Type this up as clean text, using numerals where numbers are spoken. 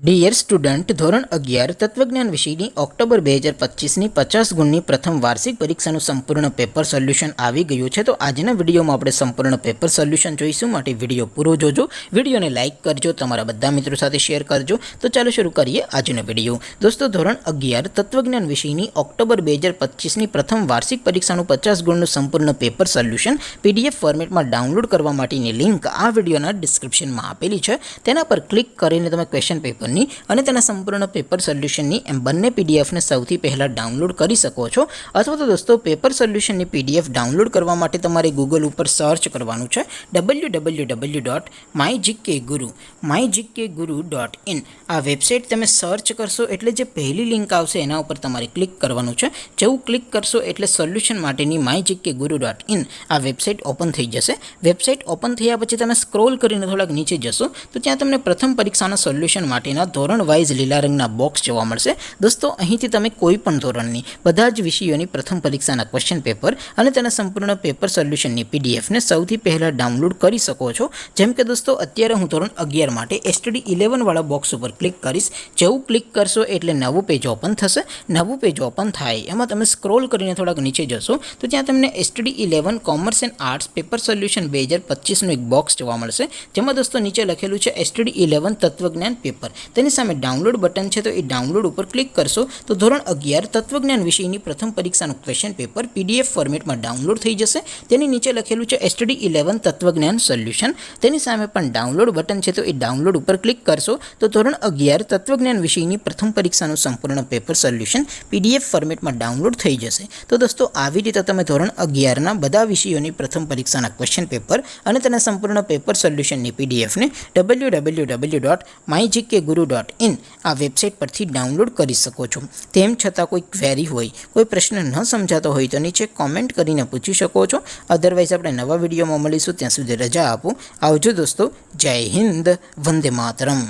Dear student, ધોરણ 11 તત્વજ્ઞાન વિષયની ઓક્ટોબર 2025ની 50 ગુણની પ્રથમ વાર્ષિક પરીક્ષાનું સંપૂર્ણ પેપર સોલ્યુશન આવી ગયું છે. તો આજના વિડીયોમાં આપણે સંપૂર્ણ પેપર સોલ્યુશન જોઈશું, માટે વિડીયો પૂરો જોજો. વિડીયોને લાઇક કરજો, તમારા બધા મિત્રો સાથે શેર કરજો. તો ચાલો શરૂ કરીએ આજનો વિડીયો. દોસ્તો, ધોરણ 11 તત્વજ્ઞાન વિષયની ઓક્ટોબર 2025ની પ્રથમ વાર્ષિક પરીક્ષાનું 50 ગુણનું સંપૂર્ણ પેપર સોલ્યુશન PDF ફોર્મેટમાં ડાઉનલોડ કરવા માટેની લિંક આ વિડીયોના ડિસ્ક્રિપ્શનમાં આપેલી છે. તેના પર ક્લિક કરીને તમે ક્વેશ્ચન પેપર અને તેના સંપૂર્ણ પેપર સોલ્યુશનની એમ બંને પીડીએફને સૌથી પહેલાં ડાઉનલોડ કરી શકો છો. અથવા તો દોસ્તો, પેપર સોલ્યુશનની PDF ડાઉનલોડ કરવા માટે તમારે ગૂગલ ઉપર સર્ચ કરવાનું છે www.mygkguru.in. આ વેબસાઇટ તમે સર્ચ કરશો એટલે જે પહેલી લિંક આવશે એના ઉપર તમારે ક્લિક કરવાનું છે. જેવું ક્લિક કરશો એટલે સોલ્યુશન માટેની mygkguru.in આ વેબસાઇટ ઓપન થઈ જશે. વેબસાઇટ ઓપન થયા પછી તમે સ્ક્રોલ કરીને થોડાક નીચે જશો તો ત્યાં તમને પ્રથમ પરીક્ષાના સોલ્યુશન માટેના ધોરણ વાઇઝ લીલા રંગના બોક્સ જોવા મળશે. દોસ્તો, અહીંથી તમે કોઈ પણ ધોરણની બધા જ વિષયોની પ્રથમ પરીક્ષાના ક્વેશ્ચન પેપર અને તેના સંપૂર્ણ પેપર સોલ્યુશનની PDFને સૌથી પહેલાં ડાઉનલોડ કરી શકો છો. જેમ કે દોસ્તો, અત્યારે હું ધોરણ 11 માટે STD11 વાળા બોક્સ ઉપર ક્લિક કરીશ. જેવું ક્લિક કરશો એટલે નવું પેજ ઓપન થશે. નવું પેજ ઓપન થાય એમાં તમે સ્ક્રોલ કરીને થોડાક નીચે જશો તો ત્યાં તમને STD11 commerce and arts paper solution 2025નું એક બોક્સ જોવા મળશે. જેમાં દોસ્તો નીચે લખેલું છે STD11 તત્વજ્ઞાન પેપર. તેની સામે ડાઉનલોડ બટન છે, તો એ ડાઉનલોડ ઉપર ક્લિક કરશો તો ધોરણ 11 તત્વજ્ઞાન વિષયની પ્રથમ પરીક્ષાનું ક્વેશ્ચન પેપર PDF ફોર્મેટમાં ડાઉનલોડ થઈ જશે. તેની નીચે લખેલું છે STD11 તત્વજ્ઞાન સોલ્યુશન. તેની સામે પણ ડાઉનલોડ બટન છે, તો એ ડાઉનલોડ ઉપર ક્લિક કરશો તો ધોરણ 11 તત્વજ્ઞાન વિષયની પ્રથમ પરીક્ષાનું સંપૂર્ણ પેપર સોલ્યુશન PDF ફોર્મેટમાં ડાઉનલોડ થઈ જશે. તો દોસ્તો, આવી રીતે તમે ધોરણ 11ના બધા વિષયોની પ્રથમ પરીક્ષાના ક્વેશ્ચન પેપર અને તેના સંપૂર્ણ પેપર સોલ્યુશનની PDFને www.mygkguru.in આ વેબસાઇટ પરથી ડાઉનલોડ કરી શકો છો. તેમ છતાં કોઈ ક્વેરી હોય, કોઈ પ્રશ્ન ન સમજાતો હોય તો નીચે કોમેન્ટ કરીને પૂછી શકો છો. અધરવાઇઝ આપણે નવા વિડીયોમાં મળીશું. ત્યાં સુધી રજા આપો. આવજો દોસ્તો. જય હિન્દ. વંદે માતરમ.